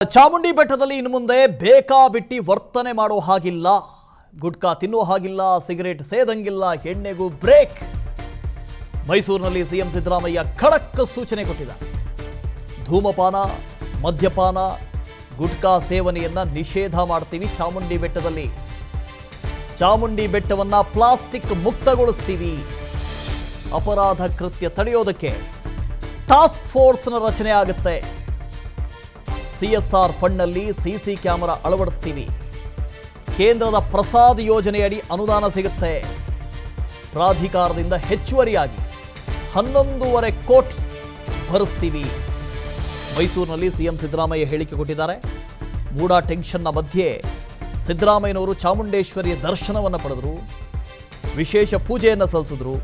ಚಾಮುಂಡಿ ಬೆಟ್ಟದಲ್ಲಿ ಇನ್ನು ಮುಂದೆ ಬೇಕಾಬಿಟ್ಟಿ ವರ್ತನೆ ಮಾಡೋ ಹಾಗಿಲ್ಲ, ಗುಟ್ಕಾ ತಿನ್ನೋ ಹಾಗಿಲ್ಲ, ಸಿಗರೇಟ್ ಸೇದಂಗಿಲ್ಲ, ಎಣ್ಣೆಗೂ ಬ್ರೇಕ್. ಮೈಸೂರಿನಲ್ಲಿ ಸಿಎಂ ಸಿದ್ದರಾಮಯ್ಯ ಖಡಕ್ ಸೂಚನೆ ಕೊಟ್ಟಿದ್ದಾರೆ. ಧೂಮಪಾನ, ಮದ್ಯಪಾನ, ಗುಟ್ಕಾ ಸೇವನೆಯನ್ನ ನಿಷೇಧ ಮಾಡ್ತೀವಿ. ಚಾಮುಂಡಿ ಬೆಟ್ಟದಲ್ಲಿ ಚಾಮುಂಡಿ ಬೆಟ್ಟವನ್ನ ಪ್ಲಾಸ್ಟಿಕ್ ಮುಕ್ತಗೊಳಿಸ್ತೀವಿ. ಅಪರಾಧ ಕೃತ್ಯ ತಡೆಯೋದಕ್ಕೆ ಟಾಸ್ಕ್ ಫೋರ್ಸ್ನ ರಚನೆ ಆಗುತ್ತೆ. ಸಿಎಸ್ಆರ್ ಫಂಡ್ನಲ್ಲಿ ಸಿಸಿ ಕ್ಯಾಮೆರಾ ಅಳವಡಿಸ್ತೀವಿ. ಕೇಂದ್ರದ ಪ್ರಸಾದ್ ಯೋಜನೆಯಡಿ ಅನುದಾನ ಸಿಗುತ್ತೆ. ಪ್ರಾಧಿಕಾರದಿಂದ ಹೆಚ್ಚುವರಿಯಾಗಿ 11.5 ಕೋಟಿ ಭರಿಸ್ತೀವಿ. ಮೈಸೂರಿನಲ್ಲಿ ಸಿಎಂ ಸಿದ್ದರಾಮಯ್ಯ ಹೇಳಿಕೆ ಕೊಟ್ಟಿದ್ದಾರೆ. ಮೂಡ ಟೆನ್ಷನ್ನ ಮಧ್ಯೆ ಸಿದ್ದರಾಮಯ್ಯನವರು ಚಾಮುಂಡೇಶ್ವರಿಯ ದರ್ಶನವನ್ನು ಪಡೆದರು, ವಿಶೇಷ ಪೂಜೆಯನ್ನು ಸಲ್ಲಿಸಿದ್ರು.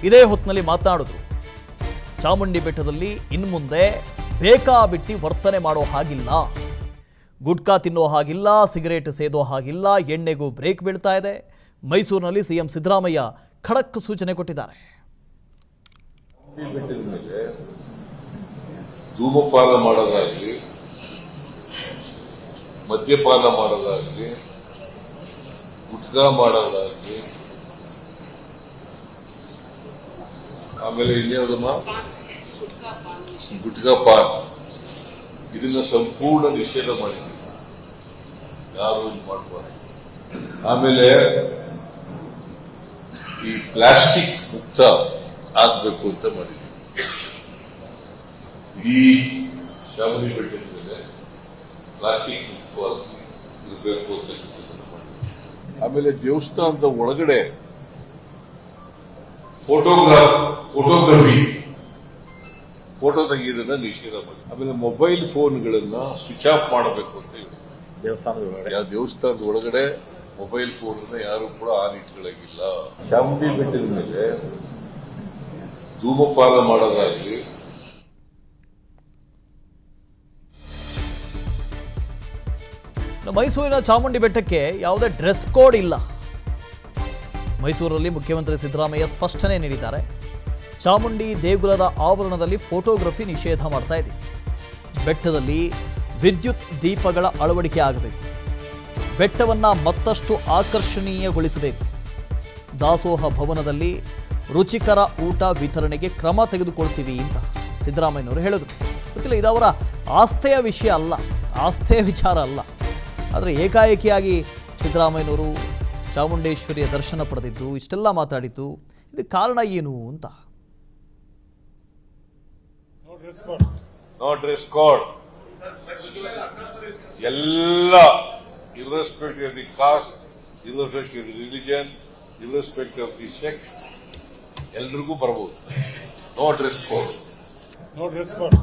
ಇದೇ ಹೊತ್ತಿನಲ್ಲಿ ಮಾತನಾಡಿದ್ರು. ಚಾಮುಂಡಿ ಬೆಟ್ಟದಲ್ಲಿ ಇನ್ನು ಮುಂದೆ ಬೇಕಾಬಿಟ್ಟಿ ವರ್ತನೆ ಮಾಡೋ ಹಾಗಿಲ್ಲ, ಗುಟ್ಕಾ ತಿನ್ನೋ ಹಾಗಿಲ್ಲ, ಸಿಗರೇಟ್ ಸೇದೋ ಹಾಗಿಲ್ಲ, ಎಣ್ಣೆಗೂ ಬ್ರೇಕ್ ಬೀಳ್ತಾ ಇದೆ. ಮೈಸೂರಿನಲ್ಲಿ ಸಿಎಂ ಸಿದ್ದರಾಮಯ್ಯ ಖಡಕ್ ಸೂಚನೆ ಕೊಟ್ಟಿದ್ದಾರೆ. ಧೂಮಪಾನ ಮಾಡೋದಾಗಲಿ, ಮದ್ಯಪಾನ ಮಾಡೋದಾಗಲಿ, ಗುಟ್ಕಾ ಮಾಡೋದಾಗಲಿ, ಆಮೇಲೆ ಇನ್ನೇನದಮ್ಮ ಗುಟ್ಕಾ ಪಾನ್, ಇದನ್ನ ಸಂಪೂರ್ಣ ನಿಷೇಧ ಮಾಡಿದ್ವಿ. ಯಾರು ಮಾಡಬಾರ್ದು. ಆಮೇಲೆ ಈ ಪ್ಲಾಸ್ಟಿಕ್ ಮುಕ್ತ ಆಗ್ಬೇಕು ಅಂತ ಮಾಡಿದ್ವಿ. ಈ ಚಾಮುಂಡಿ ಬೆಟ್ಟದ ಮೇಲೆ ಪ್ಲಾಸ್ಟಿಕ್ ಮುಕ್ತವಾಗಿ ಇರಬೇಕು ಅಂತ ಯೋಚನೆ ಮಾಡಿದ್ವಿ. ಆಮೇಲೆ ದೇವಸ್ಥಾನದ ಒಳಗಡೆ ಫೋಟೋಗ್ರಫಿ ಫೋಟೋ ತೆಗೆಯೋದನ್ನ ನಿಷೇಧ ಮಾಡಿ. ಆಮೇಲೆ ಮೊಬೈಲ್ ಫೋನ್ಗಳನ್ನ ಸ್ವಿಚ್ ಆಫ್ ಮಾಡಬೇಕು ಅಂತ ಹೇಳಿ ದೇವಸ್ಥಾನದ ಒಳಗಡೆ ಮೊಬೈಲ್ ಫೋನ್ ಯಾರು ಕೂಡ ಆನ್ ಇಟ್ಕೊಳ್ಳಂಗಿಲ್ಲ. ಚಾಮುಂಡಿ ಬೆಟ್ಟದ ಮೇಲೆ ಧೂಮಪಾನ ಮಾಡೋದಾಗಲಿ, ಮೈಸೂರಿನ ಚಾಮುಂಡಿ ಬೆಟ್ಟಕ್ಕೆ ಯಾವುದೇ ಡ್ರೆಸ್ ಕೋಡ್ ಇಲ್ಲ. ಮೈಸೂರಲ್ಲಿ ಮುಖ್ಯಮಂತ್ರಿ ಸಿದ್ದರಾಮಯ್ಯ ಸ್ಪಷ್ಟನೆ ನೀಡಿದ್ದಾರೆ. ಚಾಮುಂಡಿ ದೇಗುಲದ ಆವರಣದಲ್ಲಿ ಫೋಟೋಗ್ರಫಿ ನಿಷೇಧ ಮಾಡ್ತಾ ಇದ್ದೀವಿ. ಬೆಟ್ಟದಲ್ಲಿ ವಿದ್ಯುತ್ ದೀಪಗಳ ಅಳವಡಿಕೆ ಆಗಬೇಕು. ಬೆಟ್ಟವನ್ನು ಮತ್ತಷ್ಟು ಆಕರ್ಷಣೀಯಗೊಳಿಸಬೇಕು. ದಾಸೋಹ ಭವನದಲ್ಲಿ ರುಚಿಕರ ಊಟ ವಿತರಣೆಗೆ ಕ್ರಮ ತೆಗೆದುಕೊಳ್ತೀವಿ ಅಂತ ಸಿದ್ದರಾಮಯ್ಯನವರು ಹೇಳಿದರು. ಗೊತ್ತಿಲ್ಲ, ಇದು ಅವರ ಆಸ್ಥೆಯ ವಿಷಯ ಅಲ್ಲ, ಆಸ್ಥೆಯ ವಿಚಾರ ಅಲ್ಲ. ಆದರೆ ಏಕಾಏಕಿಯಾಗಿ ಸಿದ್ದರಾಮಯ್ಯನವರು ಚಾಮುಂಡೇಶ್ವರಿಯ ದರ್ಶನ ಪಡೆದಿದ್ದು, ಇಷ್ಟೆಲ್ಲ ಮಾತಾಡಿದ್ದು, ಇದಕ್ಕೆ ಕಾರಣ ಏನು ಅಂತ. ನೋ ಡ್ರೆಸ್ ಕೋಡ್ ಎಲ್ಲ irrespective of the caste, irrespective of the religion, irrespective of the sex, ಎಲ್ರಿಗೂ ಬರಬಹುದು. No dress code, no dress code,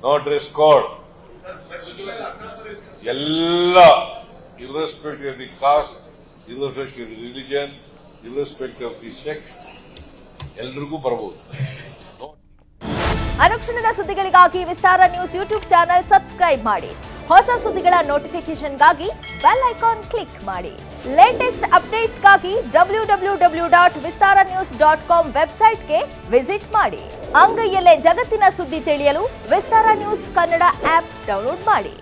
no dress code ಎಲ್ಲ irrespective of the caste, irrespective of the religion, irrespective of the sex, ಎಲ್ರಿಗೂ ಬರಬಹುದು. ಅನುಕ್ಷಣದ ಸುದ್ದಿಗಳಿಗಾಗಿ ವಿಸ್ತಾರ news YouTube channel subscribe ಮಾಡಿ. ಹೊಸ ಸುದ್ದಿಗಳ ನೋಟಿಫಿಕೇಶನ್ಗಾಗಿ ಬೆಲ್ ಐಕಾನ್ ಕ್ಲಿಕ್ ಮಾಡಿ. ಲೇಟೆಸ್ಟ್ ಅಪ್ಡೇಟ್ಸ್ಗಾಗಿ www.vistaranews.com ವೆಬ್ಸೈಟ್ಗೆ ವಿಸಿಟ್ ಮಾಡಿ. ಅಂಗೈಯಲ್ಲೇ ಜಗತ್ತಿನ ಸುದ್ದಿ ತಿಳಿಯಲು ವಿಸ್ತಾರ ನ್ಯೂಸ್ ಕನ್ನಡ ಆಪ್ ಡೌನ್ಲೋಡ್ ಮಾಡಿ.